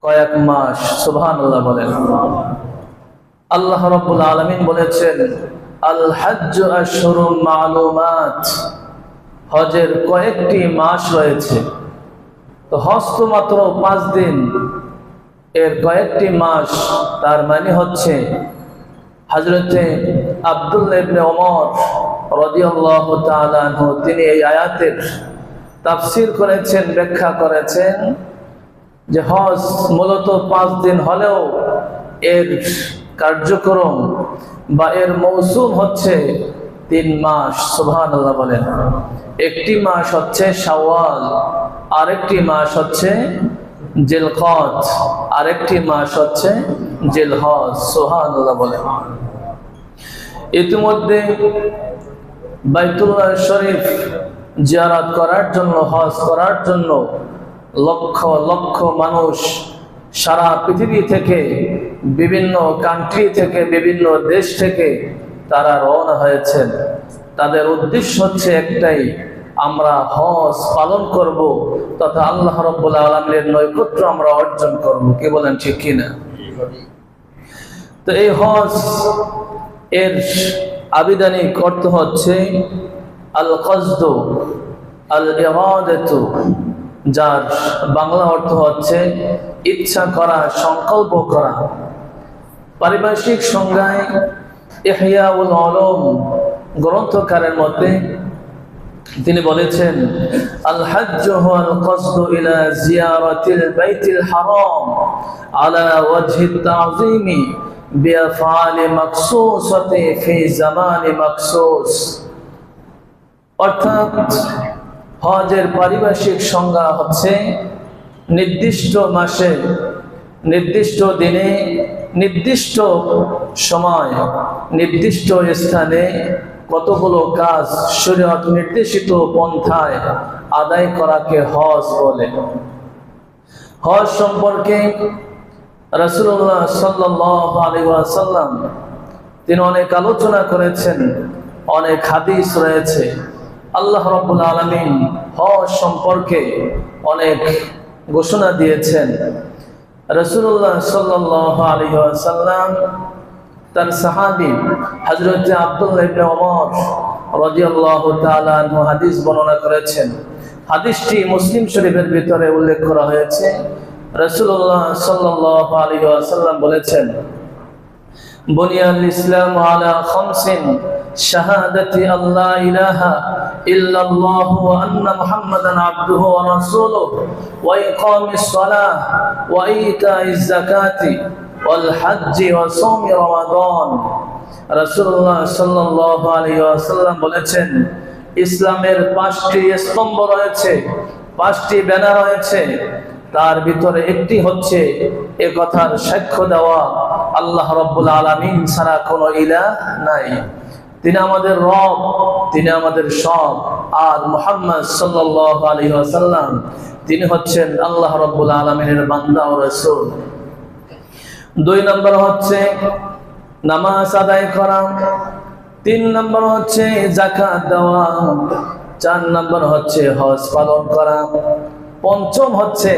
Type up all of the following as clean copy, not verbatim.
কয়েক মাস। সুবহানাল্লাহ বলেন। আল্লাহ রাব্বুল আলামিন বলেছেন আল হাজ্জু আশহুরুম মা'লুমাত, হজের কয়েকটি মাস রয়েছে। তো হজ তো মাত্র 5 দিন, এর কয়েকটি মাস। তার মানে হচ্ছে হযরতে আব্দুল্লাহ ইবনে ওমর রাদিয়াল্লাহু তাআলা আনহু তিনি এই আয়াতের তাফসীর করেছেন, ব্যাখ্যা করেছেন যে হজ মূলত 5 দিন হলেও এর কার্যক্রম বা এর মৌসুম হচ্ছে 3 মাস। সুবহানাল্লাহ বলেন। একটি মাস হচ্ছে শাওয়াল, আরেকটি মাস হচ্ছে জিলকদ, আরেকটি মাস হচ্ছে জিলহজ। সুবহানাল্লাহ বলেন। ইতিমধ্যে বাইতুল্লাহ শরীফ জিয়ারত করার জন্য, হজ করার জন্য লক্ষ লক্ষ মানুষ সারা পৃথিবী থেকে, বিভিন্ন কান্ট্রি থেকে, বিভিন্ন দেশ থেকে তারা রওনা হয়েছেন। তাদের উদ্দেশ্য হচ্ছে একটাই, আমরা হজ পালন করব তথা আল্লাহ রাব্বুল আলামিনের নৈকট্য আমরা অর্জন করব। কি বলেন, ঠিক কিনা? তো এই হজ এর আবিধানিক অর্থ হচ্ছে আল কসদু আল ইরাদাতু, যার বাংলা অর্থ হচ্ছে ইচ্ছা করা, সংকল্প করা। পারিভাষিক সংজ্ঞায় ইহইয়াউল উলুম গ্রন্থকারের মতে তিনি বলেছেন আল হাজ্জু হুয়াল কসদু ইলা জিয়ারাতিল বাইতিল হারাম আলা ওয়াজহিত তাযীমি বিআফআলি মাখসুসাতি ফি জামানি মাখসুস। অর্থাৎ হজের পারিভাষিক সংজ্ঞা হচ্ছে নির্দিষ্ট মাসে, নির্দিষ্ট দিনে, নির্দিষ্ট সময়, নির্দিষ্ট স্থানে কতগুলো কাজ শরীয়ত নির্দেশিত পন্থায় আদায় করাকে হজ বলে। হজ সম্পর্কে রাসূলুল্লাহ সাল্লাল্লাহু আলাইহি ওয়াসাল্লাম তিনি অনেক আলোচনা করেছেন, অনেক হাদিস রয়েছে। আল্লাহ রাব্বুল আলামিন হজ সম্পর্কে অনেক ঘোষণা দিয়েছেন। রাসূলুল্লাহ সাল্লাল্লাহু আলাইহি ওয়াসাল্লাম তার সাহাবী হযরত আব্দুল্লাহ ইবনে ওমর রাদিয়াল্লাহু তাআলা আনহু হাদিস বর্ণনা করেছেন। হাদিসটি মুসলিম শরীফের ভিতরে উল্লেখ করা হয়েছে। রাসূলুল্লাহ সাল্লাল্লাহু আলাইহি ওয়াসাল্লাম বলেছেন বুনিয়াল ইসলামু আলা খামসিন শাহাদাতি আল্লা ইলাহা ইল্লাল্লাহু ওয়া আন্না মুহাম্মাদান আবদুহু ওয়া রাসূলুহু ওয়া ইকামিস সালাহ ওয়া ইতাইজ যাকাতি ওয়াল হজ্জি ওয়া সাওমি রমাদান। রাসূলুল্লাহ সাল্লাল্লাহু আলাইহি ওয়াসাল্লাম বলেছেন ইসলামের 5টি স্তম্ভ রয়েছে, 5টি ব্যানার রয়েছে। তার ভিতরে একটি হচ্ছে এ কথার সাক্ষ্য দেওয়া আল্লাহ রাব্বুল আলামিন ছাড়া কোনো ইলাহ নাই, তিনি আমাদের রব, তিনি আমাদের সব। আর মুহাম্মদ সাল্লাল্লাহু আলাইহি ওয়াসাল্লাম তিনি হচ্ছেন আল্লাহ রাব্বুল আলামিনের বান্দা ও রাসূল। 2 নম্বর হচ্ছে নামাজ আদায় করা, 3 নম্বর হচ্ছে যাকাত দেওয়া, 4 নম্বর হচ্ছে হজ পালন করা, 5ম হচ্ছে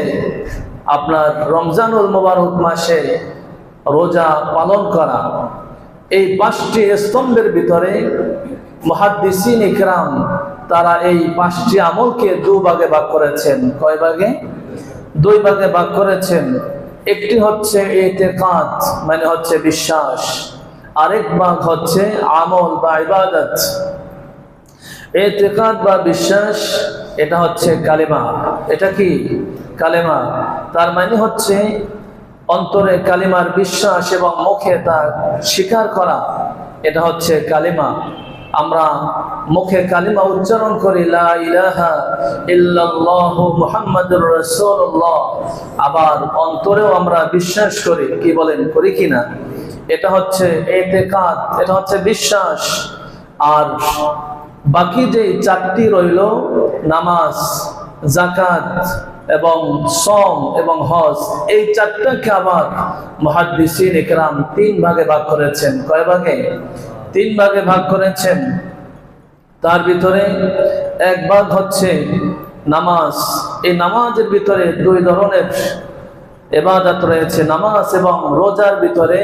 আপনার রমজানুল মুবারক মাসে রোজা পালন করা। এই 5টি স্তম্ভের ভিতরে মুহাদ্দিসিন ইকরাম তারা এই 5টি আমলকে 2 ভাগে ভাগ করেছেন। কয় ভাগে? 2 ভাগে ভাগ করেছেন। একটি হচ্ছে ইতিকাদ, মানে হচ্ছে বিশ্বাস, আরেক ভাগ হচ্ছে আমল বা ইবাদত। ইতিকাদ বা বিশ্বাস এটা হচ্ছে কালেমা। এটা কি? কালেমা। তার মানে হচ্ছে অন্তরে কালিমার বিশ্বাস এবং মুখে তা স্বীকার করা, এটা হচ্ছে কালিমা। আমরা মুখে কালিমা উচ্চারণ করি লা ইলাহা ইল্লাল্লাহু মুহাম্মাদুর রাসূলুল্লাহ, আবার অন্তরেও আমরা বিশ্বাস করি। কি বলেন, করি কিনা? এটা হচ্ছে ইতিকাদ, এটা হচ্ছে বিশ্বাস। আর বাকি যে 4টি রইল নামাজ, যাকাত এবং সওম এবং হজ, এই 4টাকে আবার মুহাদ্দিসিন ইকরাম 3 ভাগে ভাগ করেছেন। কয় ভাগে? 3 ভাগে ভাগ করেছেন। তার ভিতরে এক ভাগ হচ্ছে নামাজ। এই নামাজের ভিতরে 2 ধরনের ইবাদত রয়েছে নামাজ এবং রোজার ভিতরে।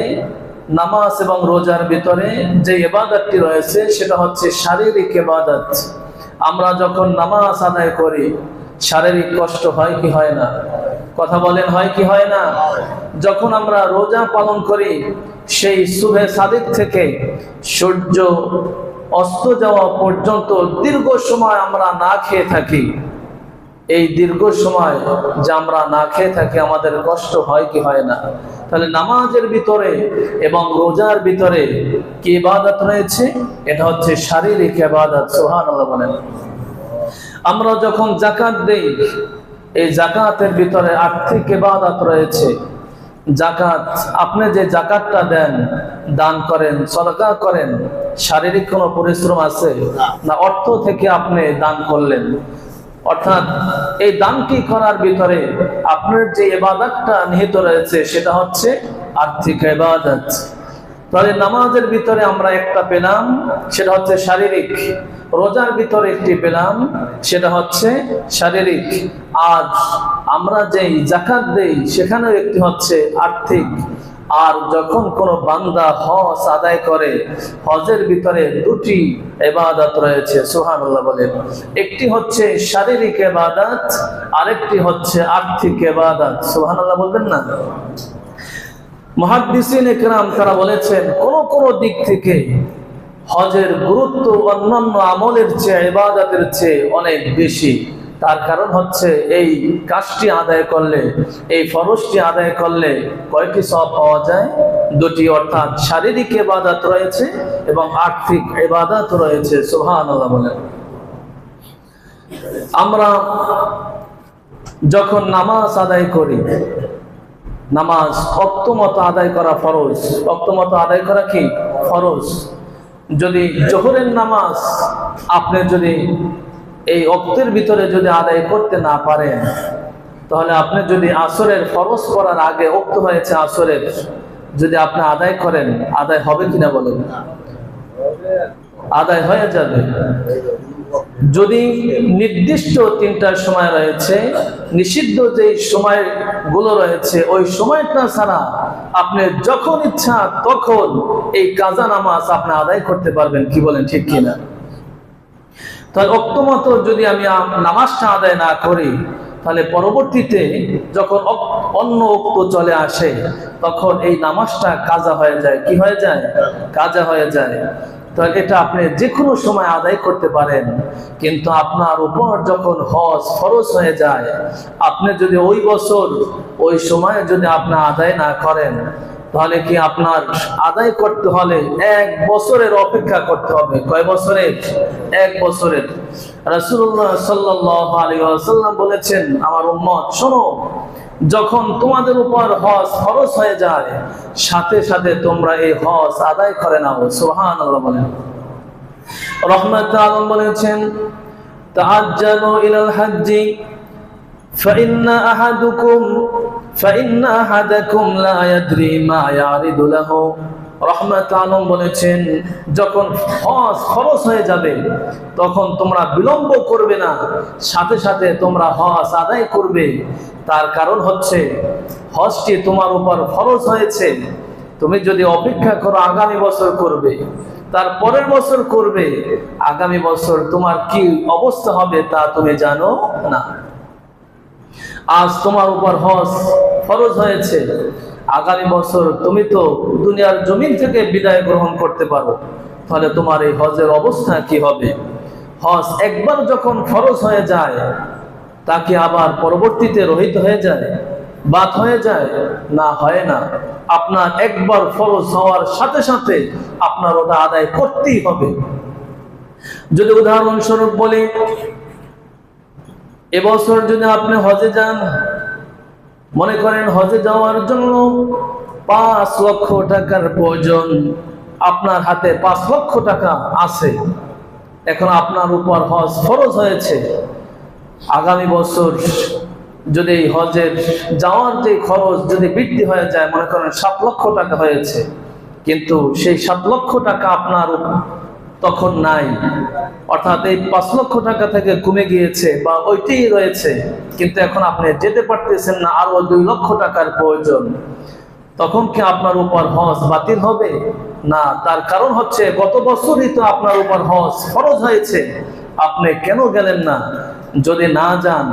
নামাজ এবং রোজার ভিতরে যে ইবাদতটি রয়েছে সেটা হচ্ছে শারীরিক ইবাদত। আমরা যখন নামাজ আদায় করি শারীরিক কষ্ট হয় কি হয় না? কথা বলেন, হয় কি হয় না? যখন আমরা রোজা পালন করি সেই সুবহে সাদিক থেকে সূর্য অস্ত যাওয়া পর্যন্ত দীর্ঘ সময় আমরা না খেয়ে থাকি। এই দীর্ঘ সময় যে আমরা না খেয়ে থাকি আমাদের কষ্ট হয় কি হয় না? তাহলে নামাজের ভিতরে এবং রোজার ভিতরে কি ইবাদত রয়েছে? এটা হচ্ছে শারীরিক ইবাদত। সুবহানাল্লাহ বলেন। আমরা যখন যাকাত দেই এই যাকাতের ভিতরে আর্থিক ইবাদত রয়েছে। যাকাত, আপনি যে যাকাতটা দেন, দান করেন, সদকা করেন, শারীরিক কোনো পরিশ্রম আছে না? অর্থ থেকে আপনি দান করলেন, অর্থাৎ এই দানটি করার ভিতরে আপনার যে ইবাদতটা নিহিত রয়েছে সেটা হচ্ছে আর্থিক ইবাদত। তাহলে নামাজের ভিতরে আমরা একটা পেলাম, সেটা হচ্ছে শারীরিক। রোজার ভিতরে একটি পেলাম, সেটা হচ্ছে শারীরিক। আর আমরা যেই যাকাত দেই সেখানেও একটি হচ্ছে আর্থিক। আর যখন কোনো বান্দা হজ আদায় করে, হজের ভিতরে দুটি ইবাদত রয়েছে। সুবহানাল্লাহ বলেন। একটি হচ্ছে শারীরিক ইবাদত, আরেকটি হচ্ছে আর্থিক ইবাদত। সুবহানাল্লাহ বলবেন না? মুহাদ্দিসিন ইকরাম তারা বলেছেন কোন দিক থেকে হজের গুরুত্ব অন্যান্য আমলের চেয়ে, ইবাদতের চেয়ে অনেক বেশি। তার কারণ হচ্ছে এই কাজটি আদায় করলে, এই ফরজটি আদায় করলে কয়টি সওয়াব পাওয়া যায়? দুটি, অর্থাৎ শারীরিক ইবাদত রয়েছে এবং আর্থিক ইবাদত রয়েছে। সুবহানাল্লাহ বলেন। আমরা যখন নামাজ আদায় করি, নামাজ ওয়াক্ত মতো আদায় করা ফরজ। ওয়াক্ত মতো আদায় করা কি ফরজ? যদি জোহরের নামাজ আপনি যদি এই ওয়াক্তের ভিতরে যদি আদায় করতে না পারেন, তাহলে আপনি যদি আসরের ফরজ করার আগে ওয়াক্ত হয়েছে আসরের, যদি আপনি আদায় করেন, আদায় হবে কিনা বলেন? আদায় হয়ে যাবে। যদি নির্দিষ্ট তিনটার সময় রয়েছে, নিষিদ্ধ যে সময়গুলো রয়েছে, ওই সময়টা ছাড়া আপনি যখন ইচ্ছা তখন এই কাজা নামাজ আপনি আদায় করতে পারবেন। কি বলেন, ঠিক কিনা? তাহলে ওয়াক্ত মতো যদি আমি নামাজটা আদায় না করি, তাহলে পরবর্তীতে যখন অন্য ওয়াক্ত চলে আসে তখন এই নামাজটা কাজা হয়ে যায়। কি হয়ে যায়? কাজা হয়ে যায়। তাহলে এটা আপনি যে কোনো সময় আদায় করতে পারেন, কিন্তু আপনার উপর যখন হজ ফরজ হয়ে যায়, আপনি যদি ওই বছর ওই সময়ে যদি আপনি আদায় না করেন, তাহলে কি আপনার আদায় করতে হলে 1 বছরের অপেক্ষা করতে হবে। কয় বছরের? 1 বছরের। রাসূলুল্লাহ সাল্লাল্লাহু আলাইহি ওয়াসাল্লাম বলেছেন, আমার উম্মত শোনো, যখন তোমাদের উপর হজ ফরজ হয়ে যায় সাথে সাথে তোমরা এই হজ আদায় করে নাও। সুবহানাল্লাহ বলেন। রহমাতুল আলম বলেছেন, তাআজ্জালু ইলাল হজ্জি فإن أحدكم لا يدري ما يعرض له। রহমাতুল আলম বলেছেন, যখন হজ ফরজ হয়ে যাবে তখন তোমরা বিলম্ব করবে না, সাথে সাথে তোমরা হজ আদায় করবে। তার কারণ হচ্ছে হজটি তোমার উপর ফরজ হয়েছে। তুমি যদি অপেক্ষা করো আগামী বছর করবে, তার পরের বছর করবে, আগামী বছর তোমার কি অবস্থা হবে তা তুমি জানো না। আজ তোমার উপর হজ ফরজ হয়েছে, আগামী বছর তুমি তো দুনিয়ার জমিন থেকে বিদায় গ্রহণ করতে পারো, তাহলে তোমার এই হজের অবস্থা কি হবে? হজ একবার যখন ফরজ হয়ে যায় তাকে আবার পরবর্তীতে রহিত হয়ে যায়, বাদ হয়ে যায়? না, হয় না। আপনার একবার ফরজ হওয়ার সাথে সাথে আপনার ওটা আদায় করতেই হবে। যদি উদাহরণস্বরূপ বলি, এবছর যদি আপনি হজে যান, মনে করেন হজে যাওয়ার জন্য 5 লক্ষ টাকার প্রয়োজন, আপনার হাতে 5 লক্ষ টাকা আছে, এখন আপনার উপর হজ ফরজ হয়েছে। আগামী বছর যদি হজের যাওয়ার যে খরচ যদি বৃদ্ধি হয়ে যায়, মনে করেন 7 লক্ষ টাকা হয়েছে, কিন্তু সেই 7 লক্ষ টাকা আপনার তখন নাই, অর্থাৎ এই 5 লক্ষ টাকা থেকে কমে গিয়েছে বা ওইটাই রয়েছে, কিন্তু এখন আপনি যেতে পারতেছেন না, আরো 2 লক্ষ টাকার প্রয়োজন, তখন কি আপনার উপর হজ বাতিল হবে? না, তার কারণ হচ্ছে গত বছরই তো আপনার উপর হজ ফরজ হয়েছে, আপনি কেন গেলেন না? যদি না যান,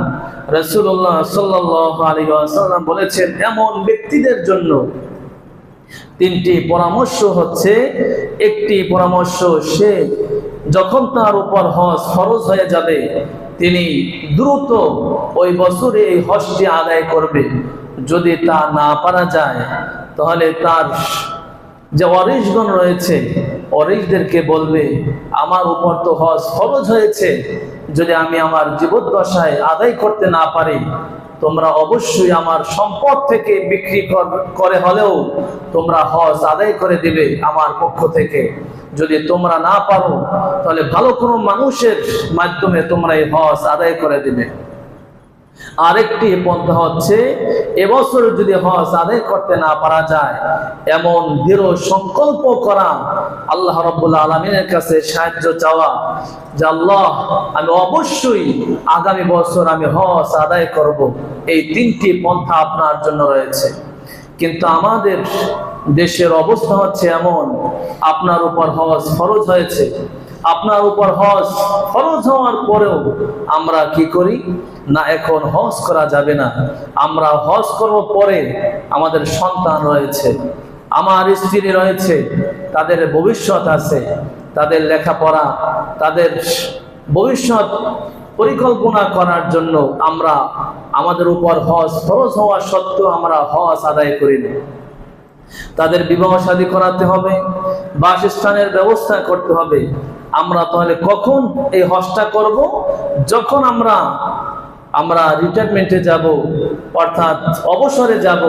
রাসূলুল্লাহ সাল্লাল্লাহু আলাইহি ওয়াসাল্লাম বলেছেন এমন ব্যক্তিদের জন্য 3টি পরামর্শ হচ্ছে। একটি পরামর্শ, সে যখন তার উপর হজ ফরজ হয়ে যাবে তিনি দ্রুত ওই বছরে এই হজটি আদায় করবে। যদি তা না পারা যায় তাহলে তার যে ওয়ারিশগণ রয়েছে ওয়ারিশদেরকে বলবে, আমার উপর তো হজ ফরজ হয়েছে, যদি আমি আমার জীবদ্দশায় আদায় করতে না পারি, তোমরা অবশ্যই আমার সম্পদ থেকে বিক্রি করে হলেও তোমরা হজ আদায় করে দিবে আমার পক্ষ থেকে। যদি তোমরা না পারো তাহলে ভালো কোনো মানুষের মাধ্যমে তোমরা এই হজ আদায় করে দিবে। আরেকটি পন্থা হচ্ছে, এবছর যদি হজ আদায় করতে না পারা যায় এমন দৃঢ় সংকল্প করা, আল্লাহ রাব্বুল আলামিনের কাছে সাহায্য চাওয়া যে আল্লাহ আমি অবশ্যই আগামী বছর আমি হজ আদায় করব। এই 3টি পন্থা আপনার জন্য রয়েছে। কিন্তু আমাদের দেশের অবস্থা হচ্ছে এমন, আপনার উপর হজ ফরজ হয়েছে, আপনার উপর হজ ফরজ হওয়ার পরেও আমরা কি করি না, এখন হজ করা যাবে না, আমরা হজ করব পরে, আমাদের সন্তান রয়েছে, আমার স্ত্রী রয়েছে, তাদের ভবিষ্যৎ আছে, তাদের লেখাপড়া, তাদের ভবিষ্যৎ পরিকল্পনা করার জন্য আমরা আমাদের উপর হজ ফরজ হওয়া সত্ত্বেও আমরা হজ আদায় করি না। তাদের বিবাহ শাদী করাতে হবে, বাসস্থানের ব্যবস্থা করতে হবে। আমরা তাহলে কখন এই হজটা করব? যখন আমরা রিটায়ারমেন্টে যাব, অর্থাৎ অবসরে যাব,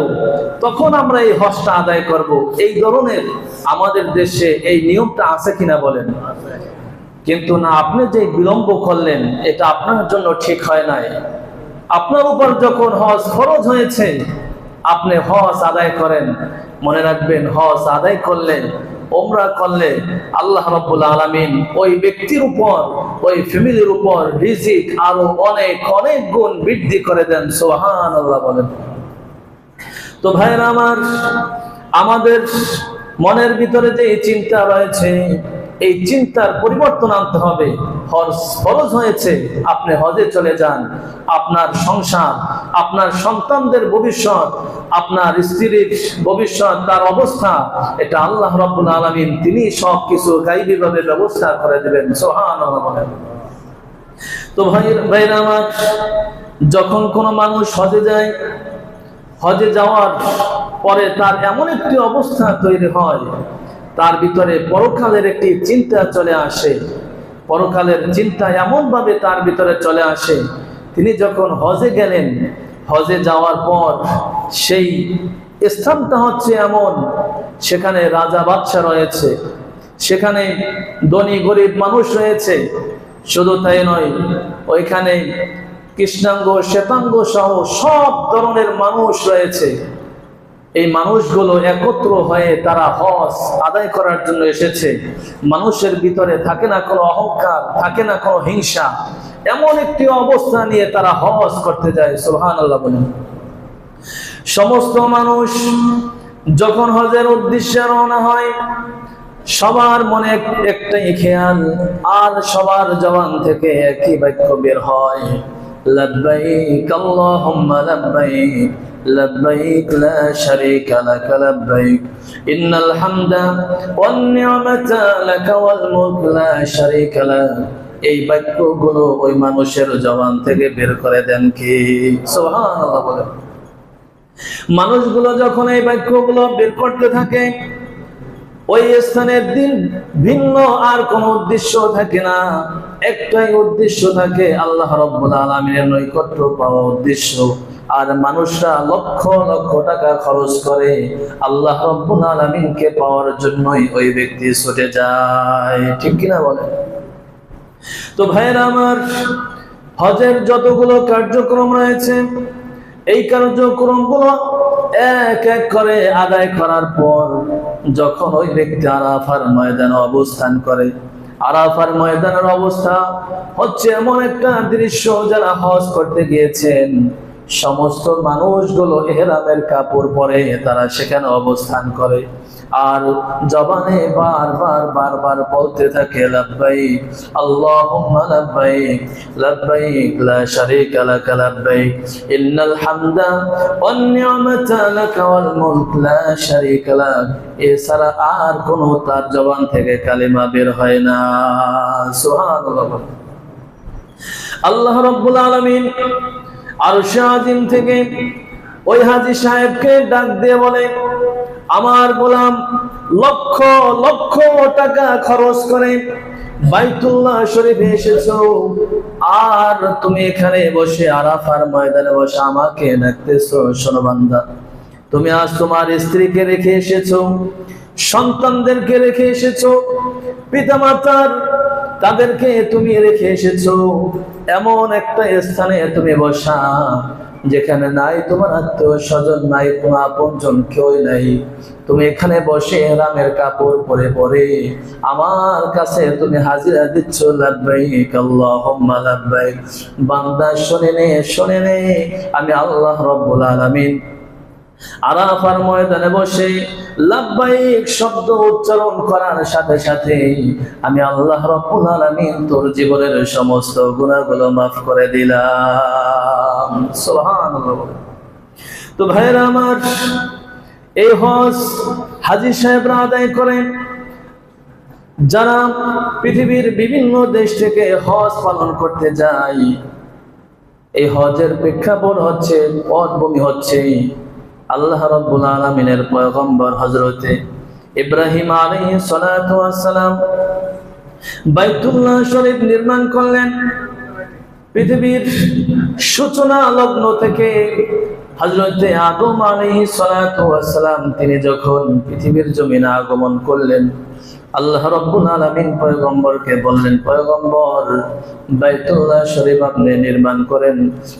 তখন আমরা এই হজটা আদায় করব। এই ধরনের আমাদের দেশে এই নিয়মটা আছে কিনা বলেন? কিন্তু না, আপনি যে বিলম্ব করলেন এটা আপনার জন্য ঠিক হয় নাই। আপনার উপর যখন হজ ফরজ হয়েছে আপনি হজ আদায় করেন। মনে রাখবেন, হজ আদায় করলে, উমরা করলে আল্লাহ রাব্বুল আলামিন ওই ব্যক্তির উপর, ওই ফ্যামিলির উপর রিজিক আরো অনেক অনেক গুণ বৃদ্ধি করে দেন। সুবহানাল্লাহ বলেন। তো ভাইরা আমার, আমাদের মনের ভিতরে যে চিন্তা রয়েছে এই চিন্তার পরিবর্তন আনতে হবে। হজ ফরজ হয়েছে, আপনি হজে চলে যান। আপনার সংসার, আপনার সন্তানদের ভবিষ্যৎ, আপনার স্ত্রীর ভবিষ্যৎ, তার অবস্থা, এটা আল্লাহ রাব্বুল আলামিন তিনি সবকিছু গায়বীভাবে ব্যবস্থা করে দেবেন। সুবহানাল্লাহ বলেন। তো ভাইরা আমার, যখন কোনো মানুষ হজে যায়, হজে যাওয়ার পরে তার এমন একটি অবস্থা তৈরি হয়, তার ভিতরে পরকালের একটি চিন্তা চলে আসে। পরকালের চিন্তা এমন ভাবে তার ভিতরে চলে আসে, তিনি যখন হজে গেলেন, হজে যাওয়ার পর সেই স্থানটা হচ্ছে এমন, সেখানে রাজা বাদশা রয়েছে, সেখানে ধনী গরিব মানুষ রয়েছে। শুধু তাই নয়, ওইখানে কৃষ্ণাঙ্গ শ্বেতাঙ্গ সহ সব ধরনের মানুষ রয়েছে। এই মানুষগুলো একত্র হয়ে তারা হজ আদায় করার জন্য এসেছে। মানুষের ভিতরে থাকে না কোনো অহংকার, থাকে না কোনো হিংসা, এমন একটি অবস্থা নিয়ে তারা হজ করতে যায়। সুবহানাল্লাহ বলেন। সমস্ত মানুষ যখন হজের উদ্দেশ্যে রওনা হয়, সবার মনে একটাই খেয়াল, আর সবার জবান থেকে একই বাক্য বের হয়, লাব্বাইক আল্লাহুম্মা লাব্বাইক লাব্বাইক লা শারীকা লাক লাব্বাইক ইন্নাল হামদা ওয়ান নি'মাতা লাক ওয়াল মুলক লা শারীকা লাক। এই বাক্যগুলো ওই মানুষের জবান থেকে বের করে দেন কি? সুবহানাল্লাহ বলেন। মানুষগুলো যখন এই বাক্যগুলো বের করতে থাকে, ওই স্থানের দিন ভিন্ন আর কোন উদ্দেশ্য থাকে না, একটাই উদ্দেশ্য থাকে, আল্লাহ রাব্বুল আলামিনের নৈকট্য পাওয়া উদ্দেশ্য। আর মানুষরা লক্ষ লক্ষ টাকা খরচ করে আল্লাহ রাব্বুল আলামিনকে পাওয়ার জন্যই ওই ব্যক্তি ছুটে যায়। ঠিক কিনা বলেন? তো ভাইরা আমার, হজের যতগুলো কার্যক্রম রয়েছে, এই কার্যক্রমগুলো এক এক করে আদায় করার পর যখন ওই ব্যক্তি আরাফার ময়দানে অবস্থান করে, আরাফার ময়দানের অবস্থা হচ্ছে এমন একটা দৃশ্য, যারা হজ করতে গিয়েছেন সমস্ত মানুষগুলো ইহরামের কাপড় পরে তারা সেখানে অবস্থান করে, আর জবানে বারবার বারবার বলতে থাকে লাব্বাইক আল্লাহুম্মা লাব্বাইক লাব্বাইক লা শারীকা লাক লাব্বাইক ইন্নাল হামদা ওয়ান নি'মাতা লাক ওয়াল মুলক লা শারীকা লাক। এছাড়া আর কোনো তার জবান থেকে কালিমা বের হয় না। সুবহানাল্লাহ। আল্লাহ রাব্বুল আলামিন আরশে আজিম থেকে ওই হাজী সাহেবকে ডাক দিয়ে বলে, আমার গোলাম লক্ষ লক্ষ টাকা খরচ করে বাইতুল্লাহ শরীফে এসেছো, আর তুমি এখানে বসে আরাফার ময়দানে বসে আমাকে ডাকতেছো। শোনো বান্দা, তুমি আজ তোমার স্ত্রীকে রেখে এসেছো, সন্তানদেরকে রেখে এসেছো, পিতামাতার তাদেরকে তুমি রেখে এসেছো এমন একটা স্থানে তুমি বসা, যেখানে নাই তোমার আত্মীয় স্বজন, নাই কোনো আপনজন, কেউ নাই। তুমি এখানে বসে ইহরামের কাপড় পরে পরে আমার কাছে তুমি হাজিরা দিচ্ছ লাব্বাইক আল্লাহুম্মা লাব্বাইক। বান্দা শুনে নে, আমি আল্লাহ রাব্বুল আলামিন আরাফার ময়দানে বসে লাব্বাইক শব্দ উচ্চারণ করার সাথে সাথে আমি আল্লাহ রাব্বুল আলামিন তোর জীবনের সমস্ত গুনাহগুলো মাফ করে দিলাম। সুবহানাল্লাহ। তো ভাইরা আমার, এই হজ হাজী সাহেবরা আদায় করেন, যারা পৃথিবীর বিভিন্ন দেশ থেকে হজ পালন করতে যায়। এই হজের প্রেক্ষাপট হচ্ছে, পটভূমি হচ্ছে আল্লাহ রাব্বুল আলামিনের পয়গম্বর হযরতে ইব্রাহিম আলাইহিস সালাতু ওয়াস সালাম বাইতুল্লাহ শরীফ নির্মাণ করলেন। পৃথিবীর সূচনা লগ্ন থেকে হযরতে আদম আলাইহিস সালাতু ওয়াস সালাম তিনি যখন পৃথিবীর জমিনে আগমন করলেন, আল্লাহ রাব্বুল আলামিন পয়গম্বরকে বললেন, পয়গম্বর বাইতুল্লাহ শরীফ আপনি নির্মাণ করেন।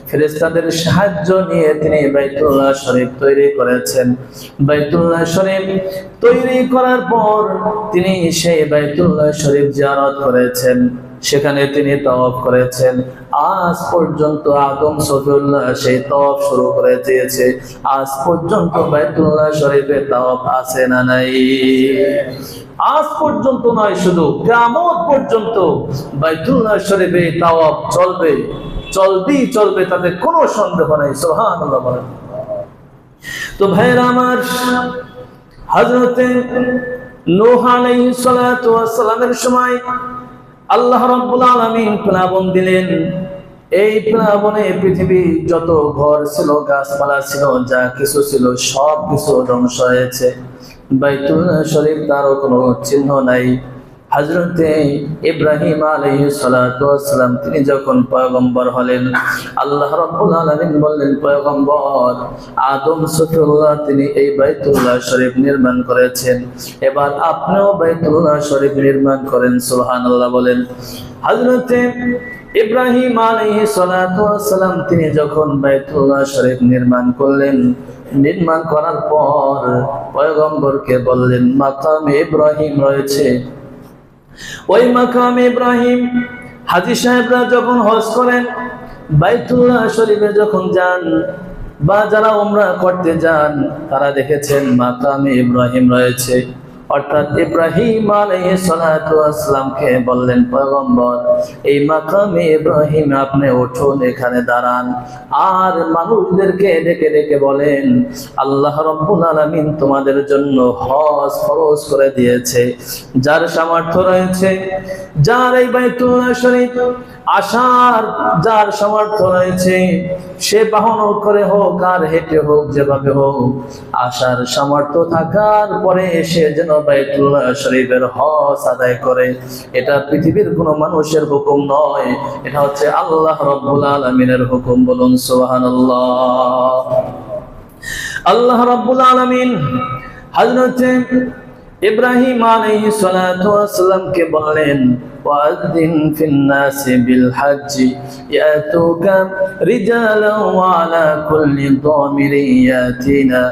ফেরেশতাদের সাহায্য নিয়ে তিনি বাইতুল্লাহ শরীফ তৈরি করেছেন। বাইতুল্লাহ শরীফ তৈরি করার পর তিনি সেই বাইতুল্লাহ শরীফ জিয়ারত করেছেন, সেখানে তিনি তাওয়াফ করেছেন। আজ পর্যন্ত আদম সফিউল্লাহ সেই তাওয়াফ শুরু করে দিয়েছে। আজ পর্যন্ত বাইতুল্লাহ শরীফে তাওয়াফ আছে না নাই? আজ পর্যন্ত নয়, শুধু কিয়ামত পর্যন্ত বাইতুল্লাহ শরীফে তাওয়াফ চলবে, তাতে কোনো সন্দেহ নাই। সুবহানাল্লাহ বলেন। তো ভাইরা আমার, হযরতে নূহ আলাইহিস সালাতু ওয়াস সালামের সময় আল্লাহ রাব্বুল আলামিন প্লাবন দিলেন। এই প্লাবনে পৃথিবী যত ঘর ছিল, গাছপালা ছিল, যা কিছু ছিল সব কিছু ধ্বংস হয়েছে। বাইতুল্লাহ শরীফ তারও কোনো চিহ্ন নাই। হযরতে ইব্রাহিম আলাইহিস সালাতু ওয়াস সালাম তিনি যখন পয়গম্বর হলেন, আল্লাহ রাব্বুল আলামিন বললেন, পয়গম্বর আদম সফিউল্লাহ তিনি এই বাইতুল্লাহ শরীফ নির্মাণ করেছেন, এবার আপনিও বাইতুল্লাহ শরীফ নির্মাণ করেন। সুবহানাল্লাহ বলেন। হযরতে ইব্রাহিম আলাইহিস সালাতু ওয়াস সালাম তিনি যখন বাইতুল্লাহ শরীফ নির্মাণ করলেন, নির্মাণ করার পর পয়গম্বরকে বললেন, মাকামে ইব্রাহিম রয়েছে, ওই মাকামে ইব্রাহিম হাজী সাহেবরা যখন হজ করেন, বাইতুল্লাহ শরীফে যখন যান বা যারা উমরা করতে যান, তারা দেখেছেন মাকামে ইব্রাহিম রয়েছে। অর্থাৎ ইব্রাহিম আলাইহিস সালাতু ওয়াস সালামকে বললেন, পয়গম্বর এই মাকামে ইব্রাহিম আপনি উঠুন, এখানে দাঁড়ান, আর মানুষদেরকে ডেকে ডেকে বলেন, আল্লাহ রাব্বুল আলামিন তোমাদের জন্য হজ ফরজ করে দিয়েছে। যার সামর্থ্য রয়েছে, যার এই বাইতুল্লাহ শরীফ আসার যার সামর্থ্য রয়েছে, সে বাহন করে হোক আর হেঁটে হোক, যেভাবে হোক, আসার সামর্থ্য থাকার পরে সে যেন বাইতুল্লাহ শরীফের হজ আদায় করে। এটা পৃথিবীর কোনো মানুষের হুকুম নয়, এটা হচ্ছে আল্লাহ রাব্বুল আলামিনের হুকুম। বলুন সুবহানাল্লাহ। আল্লাহ রাব্বুল আলামিন হযরতে ইব্রাহিম আলাইহিস সালাতু ওয়াস সালামকে বললেন, ওয়াযিন ফিন নাসি বিল হজ্জি ইয়াতুকা রিজালান ওয়া আলা কুল্লি দামিরিন ইয়াতিনা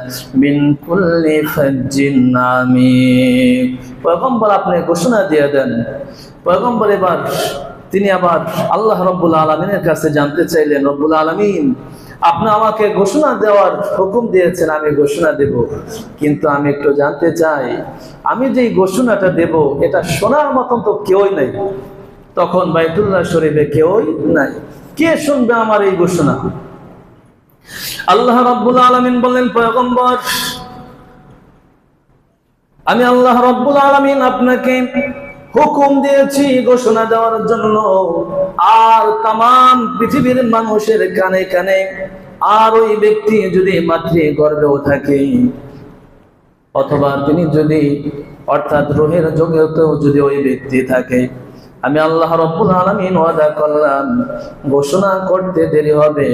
মিন কুল্লি ফাজ্জিন আমিক। পয়গম্বর আপনি ঘোষণা দিয়ে দেন। পয়গম্বর তিনি আবার আল্লাহ রাব্বুল আলামিনের কাছে জানতে চাইলেন, রব্বুল আলামিন আপনি আমাকে ঘোষণা দেওয়ার হুকুম দিয়েছেন, আমি ঘোষণা দেব, কিন্তু আমি একটু জানতে চাই আমি যে ঘোষণাটা দেব এটা শোনার মতন তো কেউই নাই। তখন বাইতুল্লাহ শরীফে কেউই নাই, কে শুনবে আমার এই ঘোষণা? আল্লাহ রাব্বুল আলামিন বললেন, পয়গম্বর আমি আল্লাহ রাব্বুল আলামিন আপনাকে হুকুম দিয়েছি ঘোষণা দেওয়ার জন্য, আর তাম পৃথিবীর মানুষের কানে কানে, আর ওই ব্যক্তি যদি মাতৃগর্ভেও থাকে অথবা তিনি যদি অর্থাৎ রুহের জগতেও যদি ওই ব্যক্তি থাকে, আমি আল্লাহ রাব্বুল আলামিন ওয়াদা করলাম ঘোষণা করতে দেরি হবে,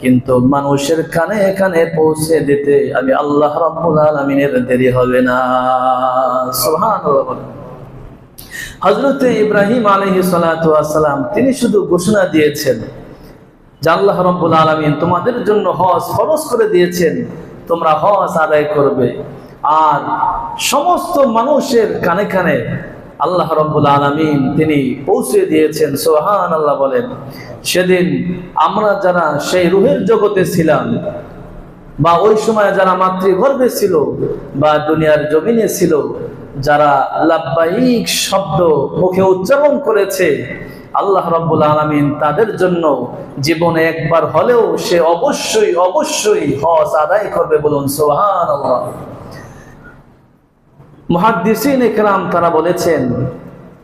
কিন্তু মানুষের কানে কানে পৌঁছে দিতে আমি আল্লাহ রাব্বুল আলামিনের দেরি হবে না। সুবহানাল্লাহ। হযরত ইব্রাহিম আলাইহিস সালাতু ওয়াস সালাম তিনি শুধু ঘোষণা দিয়েছেন যে আল্লাহ রাব্বুল আলামিন তোমাদের জন্য হজ ফরজ করে দিয়েছেন, তোমরা হজ আদায় করবে। আর সমস্ত মানুষের কানে কানে আল্লাহ রাব্বুল আলামিন তিনি পৌঁছে দিয়েছেন। সুবহানাল্লাহ বলেন। সেদিন আমরা যারা সেই রূহের জগতে ছিলাম বা ওই সময় যারা মাতৃগর্ভে ছিল বা দুনিয়ার জমিনে ছিল, যারা লাব্বাইক শব্দ মুখে উচ্চারণ করেছে, আল্লাহ রাব্বুল আলামিন তাদের জন্য জীবনে একবার হলেও সে অবশ্যই অবশ্যই হজ আদায় করবে। বলুন সুবহানাল্লাহ। মুহাদ্দিসিন ইকরাম তারা বলেছেন,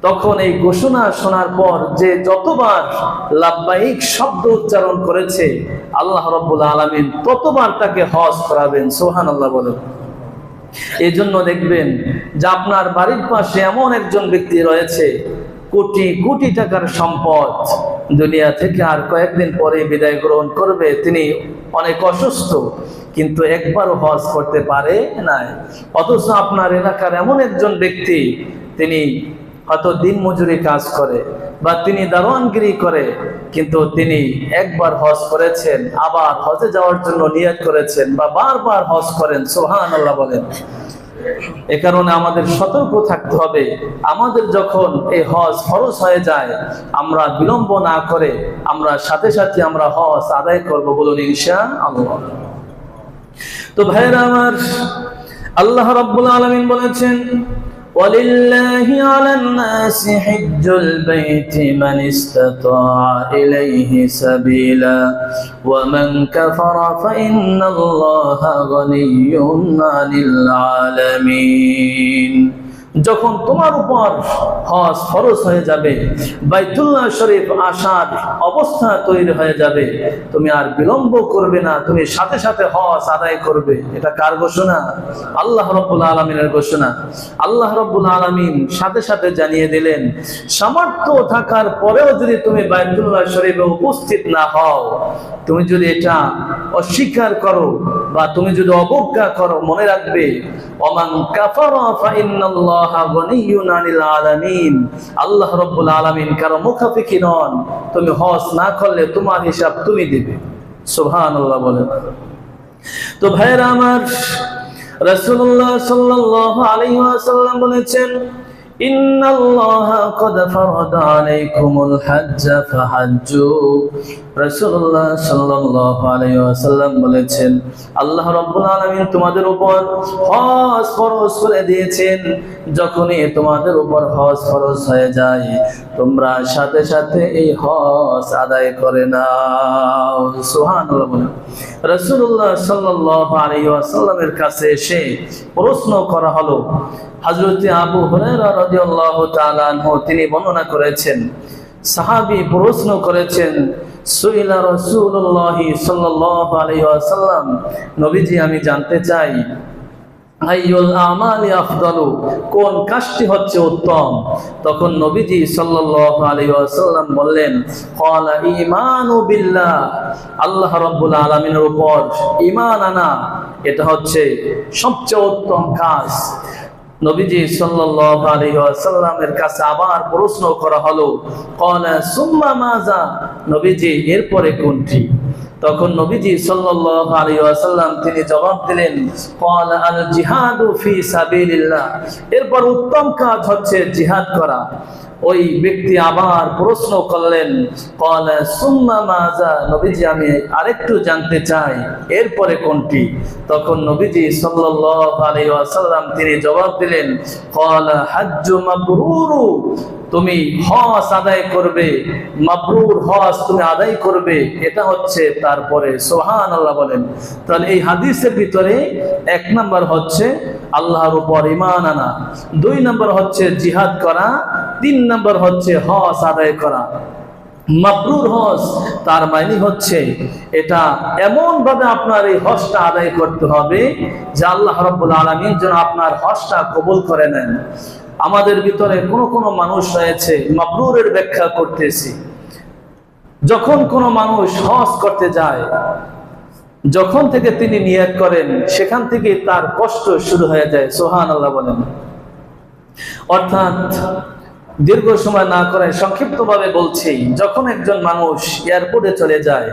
তখন এই ঘোষণা শোনার পর যে যতবার লাব্বাইক শব্দ উচ্চারণ করেছে আল্লাহ রাব্বুল আলামিন ততবার তাকে হজ করাবেন। সুবহানাল্লাহ বলেন। এই জন্য দেখবেন যে আপনার বাড়ির পাশে এমন একজন ব্যক্তি রয়েছে, কোটি কোটি টাকার সম্পদ, দুনিয়া থেকে আর কয়েকদিন পরে বিদায় গ্রহণ করবে, তিনি অনেক অসুস্থ, কিন্তু একবারও হজ করতে পারে না। অথচ আপনার এলাকার এমন একজন ব্যক্তি, তিনি হয়তো দিন মজুরি কাজ করে বা তিনি দারোয়ানগিরি করে, কিন্তু তিনি একবার হজ করেছেন, আবার হজে যাওয়ার জন্য নিয়ত করেছেন বা বারবার হজ করেন। সুবহানাল্লাহ বলেন। এ কারণে আমাদের সতর্ক থাকতে হবে, আমাদের যখন এই হজ ফরজ হয়ে যায় আমরা বিলম্ব না করে আমরা সাথে সাথে আমরা হজ আদায় করব। বলুন ইনশাআল্লাহ। তো ভাইরা আমার, আল্লাহ রাব্বুল আলামিন বলেছেন, وَلِلَّهِ عَلَى النَّاسِ حِجُّ الْبَيْتِ مَنِ اسْتَطَاعَ إِلَيْهِ سَبِيلًا وَمَنْ كَفَرَ فَإِنَّ اللَّهَ غَنِيٌّ عَنِ الْعَالَمِينَ। যখন তোমার উপর হজ ফরজ হয়ে যাবে, বাইতুল্লাহ শরীফ আসার অবস্থা তৈরি হয়ে যাবে, তুমি আর বিলম্ব করবে না, তুমি সাথে সাথে হজ আদায় করবে। এটা কার ঘোষণা? আল্লাহ রাব্বুল আলামিনের ঘোষণা। আল্লাহ রাব্বুল আলামিন সাথে সাথে জানিয়ে দিলেন, সামর্থ্য থাকার পরেও যদি তুমি বাইতুল্লাহ শরীফে উপস্থিত না হও, তুমি যদি এটা অস্বীকার করো বা তুমি যদি অবজ্ঞা করো, মনে রাখবে ওমান কাফারা ফাইন্নাল্লাহা গনিয়্যুন আনিল আলামিন। আল্লাহ রাব্বুল আলামিন কারো মুখাপেক্ষী নন, তুমি হজ না করলে তোমার হিসাব তুমি দিবে। সুবহানাল্লাহ বলেন। তো ভাইরা আমার, রাসূলুল্লাহ সাল্লাল্লাহু আলাইহি ওয়াসাল্লাম বলেছেন, ইন্নাল্লাহা ক্বাদ ফারাদা আলাইকুমুল হাজ্জা ফাহাজ্জু। রাসূলুল্লাহ সাল্লাল্লাহু আলাইহি ওয়াসাল্লাম বলেছেন, আল্লাহ রাব্বুল আলামিন তোমাদের উপর হজ ফরজ করে দিয়েছেন। যখনই তোমাদের উপর হজ ফরজ হয়ে যায় তোমরা সাথে সাথে এই হজ আদায় করে নাও। সুবহানাল্লাহ বলেন। রাসূলুল্লাহ সাল্লাল্লাহু আলাইহি ওয়াসাল্লামের কাছে এসে প্রশ্ন করা হলো। হযরত আবু হুরায়রা রাদিয়াল্লাহু তাআলা আনহু তিনি বর্ণনা করেছেন, সাহাবী প্রশ্ন করেছেন, সুইলা রাসূলুল্লাহ সাল্লাল্লাহু আলাইহি ওয়াসাল্লাম, নবীজি আমি জানতে চাই আইয়ুল আমালি আফদালু, কোন কাজটি হচ্ছে উত্তম? তখন নবীজি সাল্লাল্লাহু আলাইহি ওয়াসাল্লাম বললেন, ক্বালা ঈমানু বিল্লাহ, আল্লাহ রাব্বুল আলামিনের উপর ঈমান আনা, এটা হচ্ছে সবচেয়ে উত্তম কাজ। নবীজি সাল্লাল্লাহু আলাইহি ওয়াসাল্লামের কাছে আবার প্রশ্ন করা হলো, ক্বালা সুম্মা মাযা, নবীজি এরপরে কোনটি? তখন নবীজি সাল্লাল্লাহু আলাইহি ওয়াসাল্লাম তিনি জবাব দিলেন, ক্বালা আল জিহাদু ফি সাবিলিল্লাহ, এরপর উত্তম কাজ হচ্ছে জিহাদ করা। ওই ব্যক্তি আবার প্রশ্ন করলেন, ক্বালা সুম্মা মাযা, নবীজি আমি আরেকটু জানতে চাই এরপরে কোনটি? তখন নবীজি সাল্লাল্লাহু আলাইহি ওয়াসাল্লাম তিনি জবাব দিলেন, ক্বালা হাজ্জু মাবরুরু, তুমি হজ আদায় করবে, মাবরুর হজ তুমি আদায় করবে, এটা হচ্ছে তারপরে। সুবহানাল্লাহ বলেন। তাহলে এই হাদিসের ভিতরে 1 নাম্বার হচ্ছে আল্লাহর উপর ঈমান আনা, 2 নাম্বার হচ্ছে জিহাদ করা, 3 নাম্বার হচ্ছে হজ আদায় করা। মাবরুর হজ তার মানে হচ্ছে এটা এমন ভাবে আপনার এই হজটা আদায় করতে হবে যে আল্লাহ রাব্বুল আলামিন যেন আপনার হজটা কবুল করে নেন। আমাদের ভিতরে কোন মানুষ রয়েছে, মাবরুরের ব্যাখ্যা করতেছি, যখন কোনো মানুষ হজ করতে যায়, যখন থেকে তিনি নিয়ত করেন সেখান থেকে তার কষ্ট শুরু হয়ে যায়। সুবহানাল্লাহ বলেন। অর্থাৎ দীর্ঘ সময় না করে সংক্ষিপ্তভাবে বলছি, যখন একজন মানুষ এয়ারপোর্টে চলে যায়,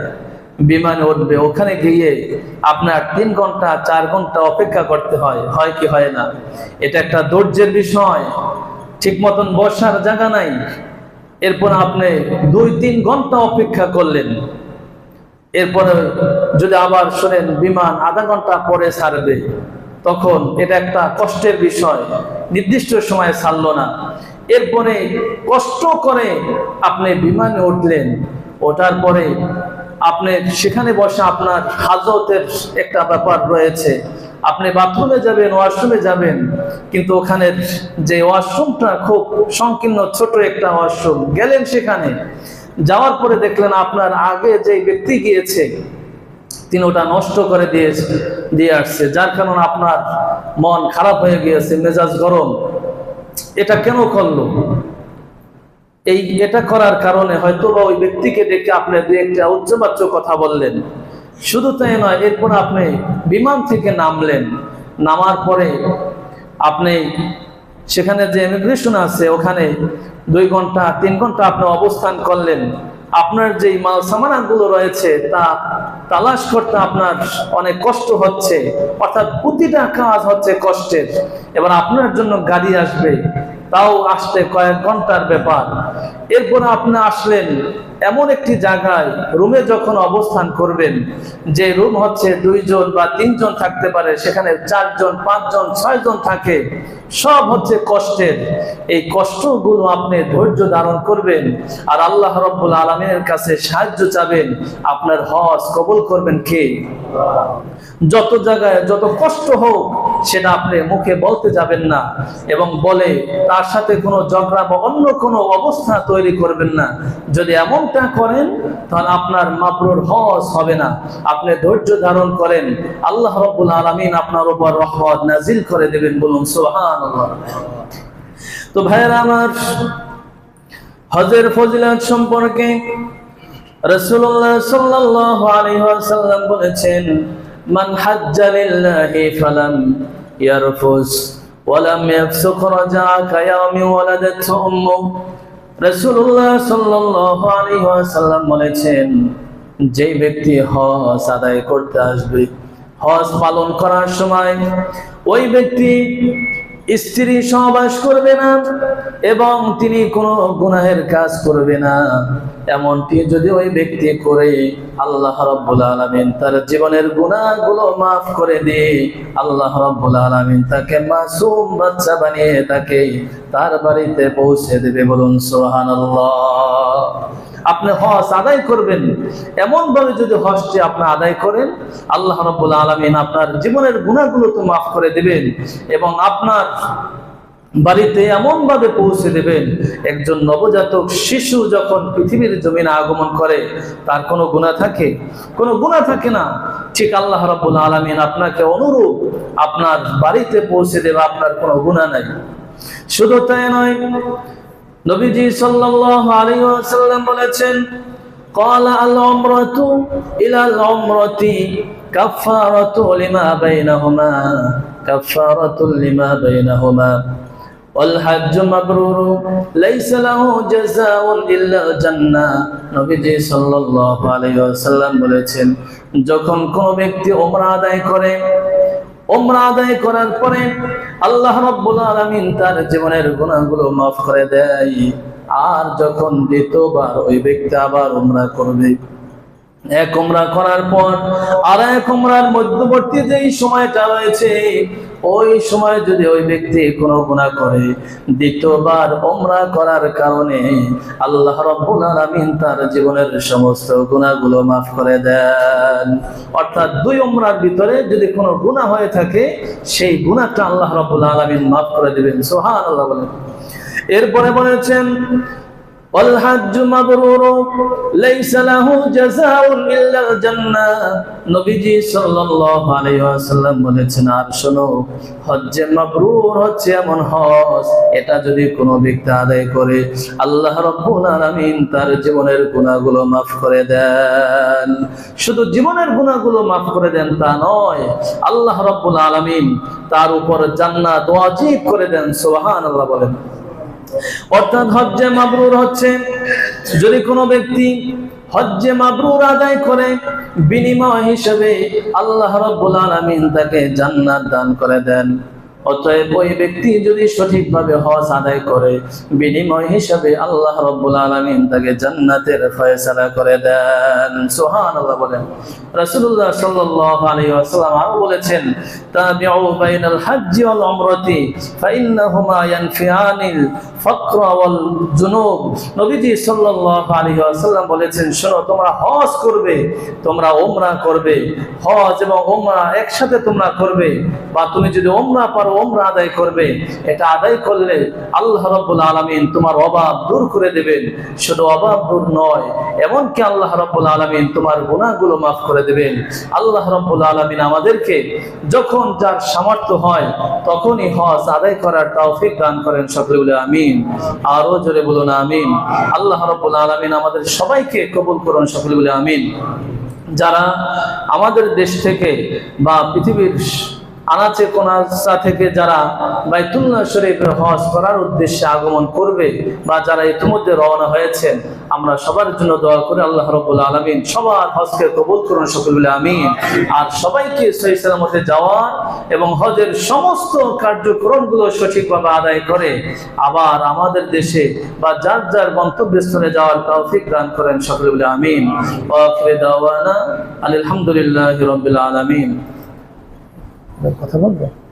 বিমানে উঠবে, ওখানে গিয়ে আপনার 3 ঘন্টা 4 ঘন্টা অপেক্ষা করতে হয়, হয় কি হয় না? এটা একটা ধৈর্যের বিষয়। ঠিক মতন বসার জায়গা নাই, এরপর আপনি 2-3 ঘন্টা অপেক্ষা করলেন, এরপরে যদি আবার শোনেন বিমান আধা ঘন্টা পরে ছাড়বে, তখন এটা একটা কষ্টের বিষয়। নির্দিষ্ট সময়ে ছাড়লো না, এরপরে কষ্ট করে আপনি বিমানে উঠলেন, ওঠার পরে আপনি সেখানে বসে আপনার হাজতের একটা ব্যাপার রয়েছে, আপনি বাথরুমে যাবেন, ওয়াশরুমে যাবেন, কিন্তু ওখানে যে ওয়াশরুমটা খুব সংকীর্ণ ছোট একটা ওয়াশরুম, গেলেন সেখানে, যাওয়ার পরে দেখলেন আপনার আগে যে ব্যক্তি গিয়েছে তিনি ওটা নষ্ট করে দিয়ে আসছে, যার কারণে আপনার মন খারাপ হয়ে গিয়েছে, মেজাজ গরম। এটা কেন করলো? এটা করার কারণে হয়তো ওই ব্যক্তিকে ডেকে আপনি 2-1টা উচ্চবাচ্য কথা বললেন। শুধু তাই নয়, এরপর আপনি বিমান থেকে নামলেন, নামার পরে আপনি সেখানে যে ইমিগ্রেশন আছে ওখানে 2 ঘন্টা 3 ঘন্টা আপনি অবস্থান করলেন, আপনার যে মাল সামানাগুলো রয়েছে তা তালাশ করতে আপনার অনেক কষ্ট হচ্ছে, অর্থাৎ প্রতিটা কাজ হচ্ছে কষ্টের। এবার আপনার জন্য গাড়ি আসবে, তাও আসতে কয়েক ঘন্টার ব্যাপার। এরপর আপনি আসলেন এমন একটি জায়গায়, রুমে যখন অবস্থান করবেন, যে রুম হচ্ছে 2 জন বা 3 জন থাকতে পারে, সেখানে 4 জন 5 জন 6 জন থাকে, সব হচ্ছে কষ্টের। এই কষ্টগুলো আপনি ধৈর্য ধারণ করবেন আর আল্লাহ রাব্বুল আলামিনের কাছে সাহায্য চাবেন, আপনার হজ কবুল করবেন কে? যত জায়গায় যত কষ্ট হোক সেটা আপনি মুখে বলতে যাবেন না, এবং বলে তার সাথে কোনো ঝগড়া বা অন্য কোনো অবস্থা তৈরি করবেন না। যদি এমনটা করেন তাহলে আপনার মাবরুর হজ হবে না। আপনি ধৈর্য ধারণ করেন, আল্লাহ রাব্বুল আলামিন আপনার উপর রহমত নাজিল করে দেবেন। বলুন সুবহানাল্লাহ। তো ভাইরা আমার, হজের ফজিলত সম্পর্কে রাসূলুল্লাহ সাল্লাল্লাহু আলাইহি ওয়াসাল্লাম বলেছেন, মান হাজ্জা লিল্লাহি ফালাম ইয়ারফুস ওয়া লাম ইয়াফসুক রাজা কায়ামি ওয়ালাদাতহু উম্মু। রাসূলুল্লাহ সাল্লাল্লাহু আলাইহি ওয়াসাল্লাম বলেছেন, যে ব্যক্তি হজ আদায় করতে আসবে, হজ পালন করার সময় ওই ব্যক্তি স্ত্রী সহবাস করবে না এবং তিনি কোনো গুনাহের কাজ করবে না। এমনটি যদি ওই ব্যক্তি করে, আল্লাহ রাব্বুল আলামিন তার জীবনের গুনাহগুলো মাফ করে দিয়ে আল্লাহ রাব্বুল আলামিন তাকে মাসুম বাচ্চা বানিয়ে তাকে তার বাড়িতে পৌঁছে দেবে। বলুন সুবহানাল্লাহ। আপনি হজ আদায় করবেন, এমন ভাবে যদি হজটি আপনি আদায় করেন, আল্লাহ রাব্বুল আলামিন আপনার জীবনের গুনাহগুলো তো মাফ করে দিবেন এবং আপনার বাড়িতে এমন ভাবে পৌঁছে দেবেন, একজন নবজাতক শিশু যখন পৃথিবীর জমিনে আগমন করে তার কোনো গুনাহ থাকে? কোনো গুনাহ থাকে না। ঠিক আল্লাহ রাব্বুল আলামিন আপনাকে অনুরূপ আপনার বাড়িতে পৌঁছে দেবে, আপনার কোনো গুনাহ নাই। শুধু তাই নয়, নবীজি সাল্লাল্লাহু আলাইহি ওয়াসাল্লাম বলেছেন, قال العمرة إلى العمرة كفارة لما بينهما كفارة لما بينهما والحج مبرور ليس له جزاء إلا الجنة নবীজি সাল্লাল্লাহু আলাইহি ওয়াসাল্লাম বলেছেন, যখন কোন ব্যক্তি উমরা আদায় করে, উমরা আদায় করার পরে আল্লাহ রাব্বুল আলামিন তার জীবনের গুনাহগুলো মাফ করে দেয়। আর যখন দ্বিতীয়বার ওই ব্যক্তি আবার উমরা করবে, এক উমরা করার পর আর এক উমরার মধ্যবর্তী যেই সময়টা রয়েছে, ওই সময় যদি ওই ব্যক্তি কোনো গুনাহ করে, দ্বিতীয়বার উমরা করার কারণে আল্লাহ রাব্বুল আলামিন তার জীবনের সমস্ত গুনাহগুলো মাফ করে দেন। অর্থাৎ দুই উমরার ভিতরে যদি কোনো গুনাহ হয়ে থাকে, সেই গুনাহটা আল্লাহ রাব্বুল আলামিন মাফ করে দিবেন। সুবহানাল্লাহ বলেন। এরপরে বলেছেন والحج مبرور ليس له جزاء إلا الجنة নবীজি সাল্লাল্লাহু আলাইহি ওয়াসাল্লাম বলেছেন, আর শোনো, হজ্জে মাবরুর হচ্ছে এমন হজ, এটা যদি কোনো ব্যক্তি আদায় করে আল্লাহ রাব্বুল আলামিন তার জীবনের গুনাহগুলো মাফ করে দেন। শুধু জীবনের গুনাহগুলো মাফ করে দেন তা নয়, আল্লাহ রাব্বুল আলামিন তার উপর জান্নাত ওয়াজিব করে দেন। সুবহানাল্লাহ বলেন। অর্থাৎ হজ্জে মাবরুর হচ্ছে, যদি কোনো ব্যক্তি হজ্জে মাবরুর আদায় করে, বিনিময় হিসেবে আল্লাহ রাব্বুল আলামিন তাকে জান্নাত দান করে দেন। অতএব ওই ব্যক্তি যদি সঠিকভাবে হজ আদায় করে, বিনিময় হিসেবে আল্লাহ রাব্বুল আলামিন তাকে জান্নাতের ফয়সালা করে দেন। সুবহানাল্লাহ বলেন। রাসূলুল্লাহ সাল্লাল্লাহু আলাইহি ওয়াসাল্লাম আরো বলেছেন, তাবিউ বাইনাল হজ্জি ওয়াল উমরাতি ফাইন্নাহুমা ইয়ানফিআনিল ফাকর ওয়াল জুনুব। নবীজি সাল্লাল্লাহু আলাইহি ওয়াসাল্লাম বলেছেন, শোনো, তোমরা হজ করবে, তোমরা উমরা করবে, হজ এবং উমরা একসাথে তোমরা করবে, বা তুমি যদি উমরা পারো উমরা আদায় করবে। এটা আদায় করলে আল্লাহ রাব্বুল আলামিন তোমার অভাব দূর করে দেবেন। শুধু অভাব দূর নয়, এমনকি আল্লাহ রাব্বুল আলামিন তোমার গুনাহগুলো মাফ করে দেবেন। আল্লাহ রাব্বুল আলামিন আমাদেরকে যখন যার সামর্থ্য হয় তখনই হজ আদায় করার তৌফিক দান করেন। সকলে বলে আমিন। আরো জোরে বলুন আমিন। আল্লাহ রাব্বুল আলামিন আমাদের সবাইকে কবুল করুন। সকলে বলে আমিন। যারা আমাদের দেশ থেকে বা পৃথিবীর আনাচে কোনাচা থেকে যারা বাইতুল্লাহ শরীফে হজ করার উদ্দেশ্যে আগমন করবে, বা যারা ইতিমধ্যে রওনা হয়েছেন, আমরা সবার জন্য দোয়া করে আল্লাহ রাব্বুল আলামিন সবার হজকে কবুল করুন। সকলে বলে আমিন। আর সবাইকে সহিহ সালামতে যাওয়া এবং হজের সমস্ত কার্যক্রমগুলো সঠিকভাবে আদায় করে আবার আমাদের দেশে বা যার যার গন্তব্যস্থলে যাওয়ার তৌফিক দান করেন। সকলে বলে আমিন। ওয়া আখিরু দাওয়ানা আলহামদুলিল্লাহি রাব্বিল আলামিন। কথা বলবো।